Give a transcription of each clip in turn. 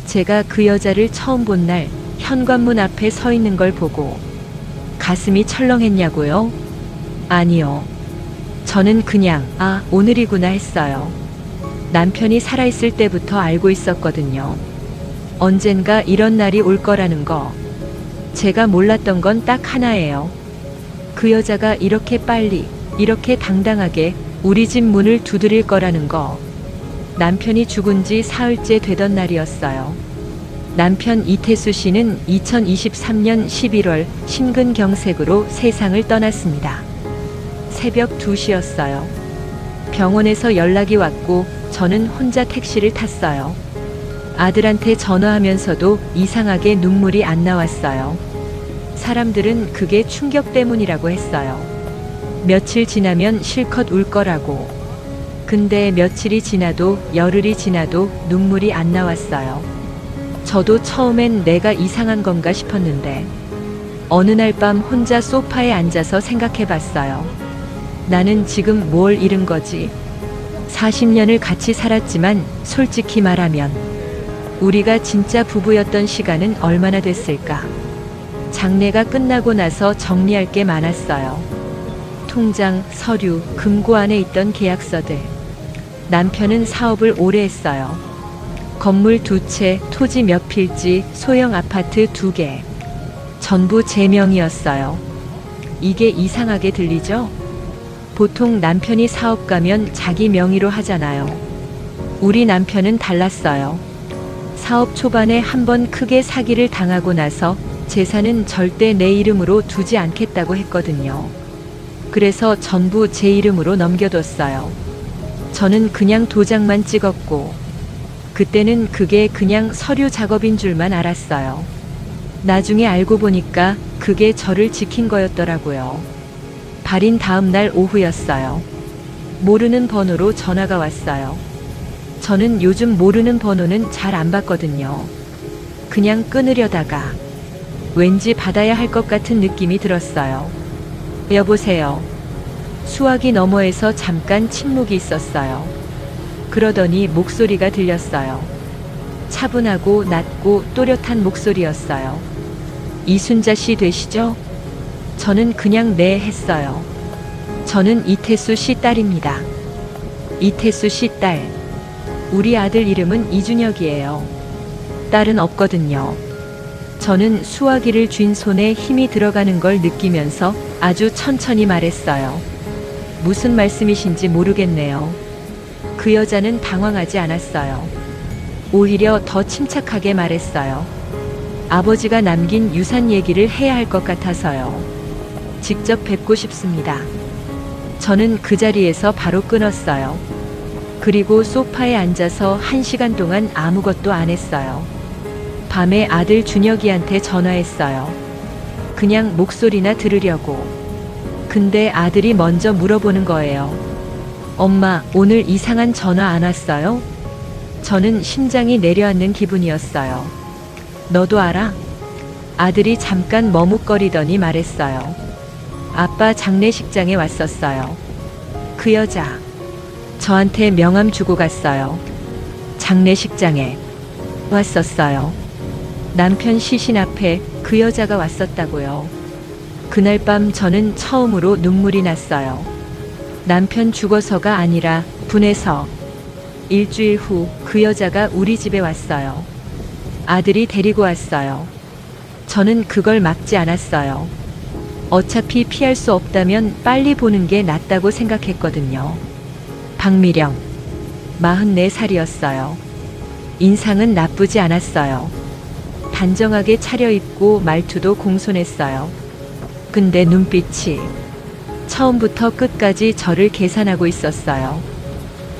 제가 그 여자를 처음 본 날 현관문 앞에 서 있는 걸 보고 가슴이 철렁했냐고요? 아니요. 저는 그냥, 아, 오늘이구나 했어요. 남편이 살아있을 때부터 알고 있었거든요. 언젠가 이런 날이 올 거라는 거. 제가 몰랐던 건 딱 하나예요. 그 여자가 이렇게 빨리, 이렇게 당당하게 우리 집 문을 두드릴 거라는 거. 남편이 죽은 지 사흘째 되던 날이었어요. 남편 이태수 씨는 2023년 11월 심근경색으로 세상을 떠났습니다. 새벽 2시였어요. 병원에서 연락이 왔고 저는 혼자 택시를 탔어요. 아들한테 전화하면서도 이상하게 눈물이 안 나왔어요. 사람들은 그게 충격 때문이라고 했어요. 며칠 지나면 실컷 울 거라고. 근데 며칠이 지나도 열흘이 지나도 눈물이 안 나왔어요. 저도 처음엔 내가 이상한 건가 싶었는데 어느 날 밤 혼자 소파에 앉아서 생각해 봤어요. 나는 지금 뭘 잃은 거지? 40년을 같이 살았지만 솔직히 말하면 우리가 진짜 부부였던 시간은 얼마나 됐을까? 장례가 끝나고 나서 정리할 게 많았어요. 통장, 서류, 금고 안에 있던 계약서들. 남편은 사업을 오래 했어요. 건물 2채, 토지 몇 필지, 소형 아파트 2개. 전부 제 명이었어요. 이게 이상하게 들리죠? 보통 남편이 사업가면 자기 명의로 하잖아요. 우리 남편은 달랐어요. 사업 초반에 한번 크게 사기를 당하고 나서 재산은 절대 내 이름으로 두지 않겠다고 했거든요. 그래서 전부 제 이름으로 넘겨뒀어요. 저는 그냥 도장만 찍었고, 그때는 그게 그냥 서류 작업인 줄만 알았어요. 나중에 알고 보니까 그게 저를 지킨 거였더라고요. 발인 다음 날 오후였어요. 모르는 번호로 전화가 왔어요. 저는 요즘 모르는 번호는 잘 안 받거든요. 그냥 끊으려다가 왠지 받아야 할 것 같은 느낌이 들었어요. 여보세요. 수화기 너머에서 잠깐 침묵이 있었어요. 그러더니 목소리가 들렸어요. 차분하고 낮고 또렷한 목소리였어요. 이순자 씨 되시죠? 저는 그냥 네 했어요. 저는 이태수 씨 딸입니다. 이태수 씨 딸. 우리 아들 이름은 이준혁이에요. 딸은 없거든요. 저는 수화기를 쥔 손에 힘이 들어가는 걸 느끼면서 아주 천천히 말했어요. 무슨 말씀이신지 모르겠네요. 그 여자는 당황하지 않았어요. 오히려 더 침착하게 말했어요. 아버지가 남긴 유산 얘기를 해야 할 것 같아서요. 직접 뵙고 싶습니다. 저는 그 자리에서 바로 끊었어요. 그리고 소파에 앉아서 1시간 동안 아무것도 안 했어요. 밤에 아들 준혁이한테 전화했어요. 그냥 목소리나 들으려고. 근데 아들이 먼저 물어보는 거예요. 엄마, 오늘 이상한 전화 안 왔어요? 저는 심장이 내려앉는 기분이었어요. 너도 알아? 아들이 잠깐 머뭇거리더니 말했어요. 아빠 장례식장에 왔었어요. 그 여자. 저한테 명함 주고 갔어요. 장례식장에 왔었어요. 남편 시신 앞에 그 여자가 왔었다고요. 그날 밤 저는 처음으로 눈물이 났어요. 남편 죽어서가 아니라 분해서. 일주일 후 그 여자가 우리 집에 왔어요. 아들이 데리고 왔어요. 저는 그걸 막지 않았어요. 어차피 피할 수 없다면 빨리 보는 게 낫다고 생각했거든요. 박미령. 44살이었어요. 인상은 나쁘지 않았어요. 단정하게 차려입고 말투도 공손했어요. 근데 눈빛이 처음부터 끝까지 저를 계산하고 있었어요.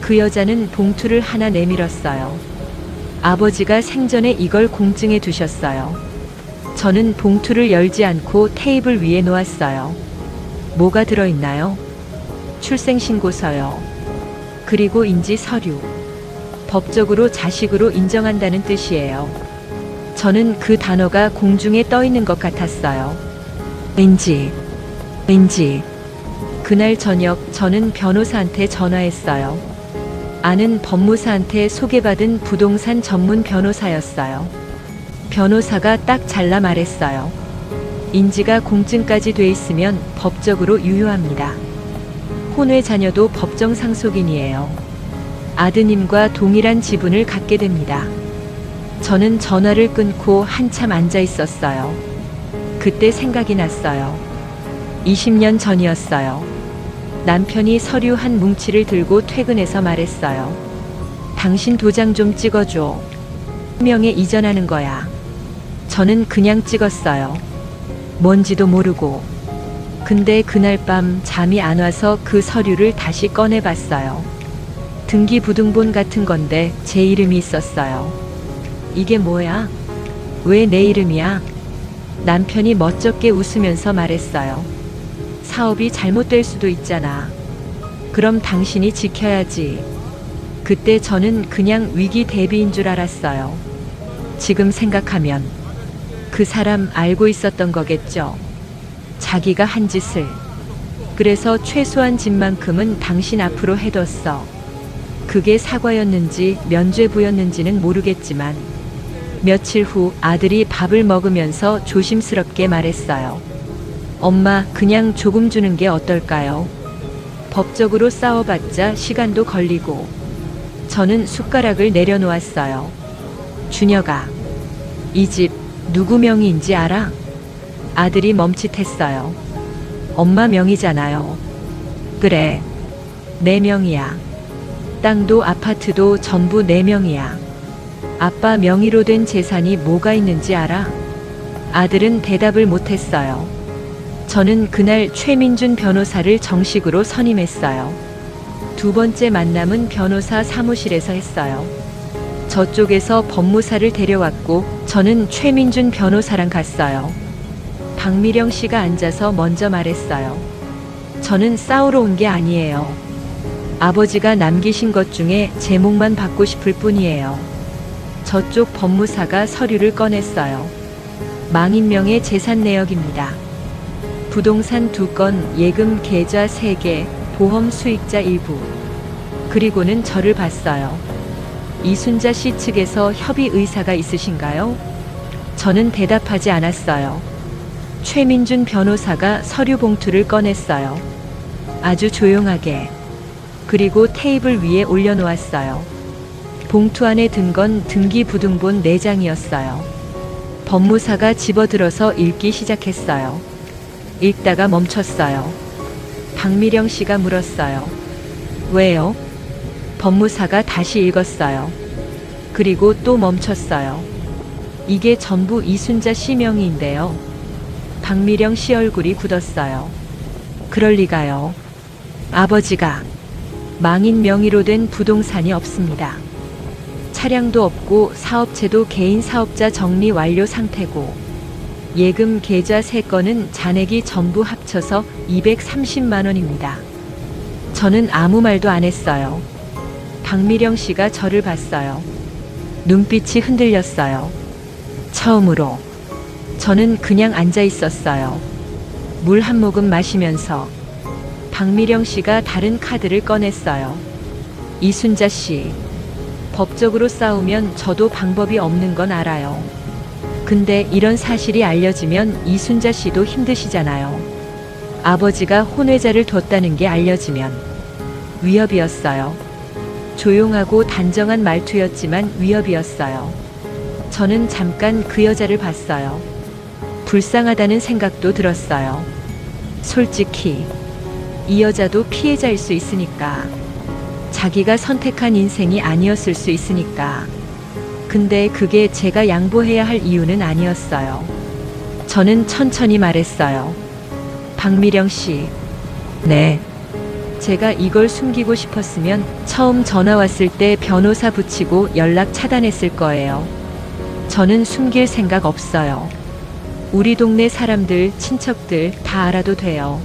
그 여자는 봉투를 하나 내밀었어요. 아버지가 생전에 이걸 공증해 두셨어요. 저는 봉투를 열지 않고 테이블 위에 놓았어요. 뭐가 들어있나요? 출생신고서요. 그리고 인지 서류. 법적으로 자식으로 인정한다는 뜻이에요. 저는 그 단어가 공중에 떠 있는 것 같았어요. 왠지. 그날 저녁 저는 변호사한테 전화했어요. 아는 법무사한테 소개받은 부동산 전문 변호사였어요. 변호사가 딱 잘라 말했어요. 인지가 공증까지 돼 있으면 법적으로 유효합니다. 혼외 자녀도 법정 상속인이에요. 아드님과 동일한 지분을 갖게 됩니다. 저는 전화를 끊고 한참 앉아 있었어요. 그때 생각이 났어요. 20년 전이었어요. 남편이 서류 한 뭉치를 들고 퇴근해서 말했어요. 당신 도장 좀 찍어줘. 명에 이전하는 거야. 저는 그냥 찍었어요. 뭔지도 모르고. 근데 그날 밤 잠이 안 와서 그 서류를 다시 꺼내 봤어요. 등기부등본 같은 건데 제 이름이 있었어요. 이게 뭐야? 왜 내 이름이야? 남편이 멋쩍게 웃으면서 말했어요. 사업이 잘못될 수도 있잖아. 그럼 당신이 지켜야지. 그때 저는 그냥 위기 대비인 줄 알았어요. 지금 생각하면 그 사람 알고 있었던 거겠죠. 자기가 한 짓을. 그래서 최소한 짓만큼은 당신 앞으로 해뒀어. 그게 사과였는지 면죄부였는지는 모르겠지만 며칠 후 아들이 밥을 먹으면서 조심스럽게 말했어요. 엄마, 그냥 조금 주는 게 어떨까요? 법적으로 싸워봤자 시간도 걸리고. 저는 숟가락을 내려놓았어요. 준혁아, 이 집 누구 명의인지 알아? 아들이 멈칫했어요. 엄마 명의잖아요. 그래, 내 명의야. 땅도 아파트도 전부 내 명의야. 아빠 명의로 된 재산이 뭐가 있는지 알아? 아들은 대답을 못했어요. 저는 그날 최민준 변호사를 정식으로 선임했어요. 두 번째 만남은 변호사 사무실에서 했어요. 저쪽에서 법무사를 데려왔고 저는 최민준 변호사랑 갔어요. 박미령 씨가 앉아서 먼저 말했어요. 저는 싸우러 온 게 아니에요. 아버지가 남기신 것 중에 제목만 받고 싶을 뿐이에요. 저쪽 법무사가 서류를 꺼냈어요. 망인명의 재산 내역입니다. 부동산 2건, 예금 계좌 3개, 보험 수익자 일부. 그리고는 저를 봤어요. 이순자 씨 측에서 협의 의사가 있으신가요? 저는 대답하지 않았어요. 최민준 변호사가 서류 봉투를 꺼냈어요. 아주 조용하게. 그리고 테이블 위에 올려놓았어요. 봉투 안에 든 건 등기부등본 4장이었어요. 법무사가 집어들어서 읽기 시작했어요. 읽다가 멈췄어요. 박미령 씨가 물었어요. 왜요? 법무사가 다시 읽었어요. 그리고 또 멈췄어요. 이게 전부 이순자 씨 명의인데요. 박미령 씨 얼굴이 굳었어요. 그럴 리가요. 아버지가 망인 명의로 된 부동산이 없습니다. 차량도 없고 사업체도 개인 사업자 정리 완료 상태고 예금 계좌 3건은 잔액이 전부 합쳐서 230만 원입니다. 저는 아무 말도 안 했어요. 박미령 씨가 저를 봤어요. 눈빛이 흔들렸어요. 처음으로. 저는 그냥 앉아 있었어요. 물 한 모금 마시면서. 박미령 씨가 다른 카드를 꺼냈어요. 이순자 씨, 법적으로 싸우면 저도 방법이 없는 건 알아요. 근데 이런 사실이 알려지면 이순자 씨도 힘드시잖아요. 아버지가 혼외자를 뒀다는 게 알려지면. 위협이었어요. 조용하고 단정한 말투였지만 위협이었어요. 저는 잠깐 그 여자를 봤어요. 불쌍하다는 생각도 들었어요. 솔직히 이 여자도 피해자일 수 있으니까. 자기가 선택한 인생이 아니었을 수 있으니까. 근데 그게 제가 양보해야 할 이유는 아니었어요. 저는 천천히 말했어요. 박미령 씨. 네. 제가 이걸 숨기고 싶었으면 처음 전화 왔을 때 변호사 붙이고 연락 차단했을 거예요. 저는 숨길 생각 없어요. 우리 동네 사람들, 친척들 다 알아도 돼요.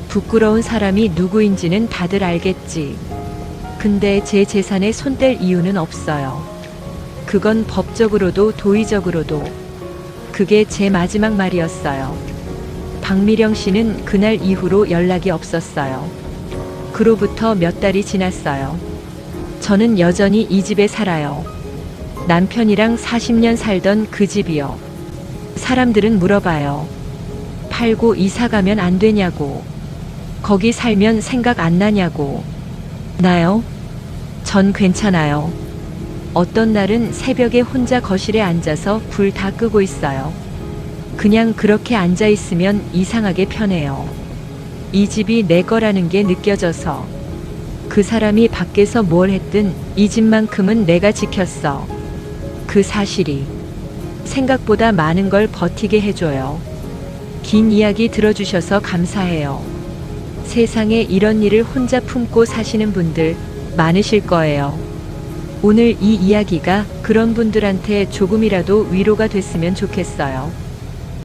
부끄러운 사람이 누구인지는 다들 알겠지. 근데 제 재산에 손 뗄 이유는 없어요. 그건 법적으로도 도의적으로도. 그게 제 마지막 말이었어요. 박미령 씨는 그날 이후로 연락이 없었어요. 그로부터 몇 달이 지났어요. 저는 여전히 이 집에 살아요. 남편이랑 40년 살던 그 집이요. 사람들은 물어봐요. 팔고 이사 가면 안 되냐고. 거기 살면 생각 안 나냐고. 나요? 전 괜찮아요. 어떤 날은 새벽에 혼자 거실에 앉아서 불 다 끄고 있어요. 그냥 그렇게 앉아 있으면 이상하게 편해요. 이 집이 내 거라는 게 느껴져서. 그 사람이 밖에서 뭘 했든 이 집만큼은 내가 지켰어. 그 사실이 생각보다 많은 걸 버티게 해줘요. 긴 이야기 들어주셔서 감사해요. 세상에 이런 일을 혼자 품고 사시는 분들 많으실 거예요. 오늘 이 이야기가 그런 분들한테 조금이라도 위로가 됐으면 좋겠어요.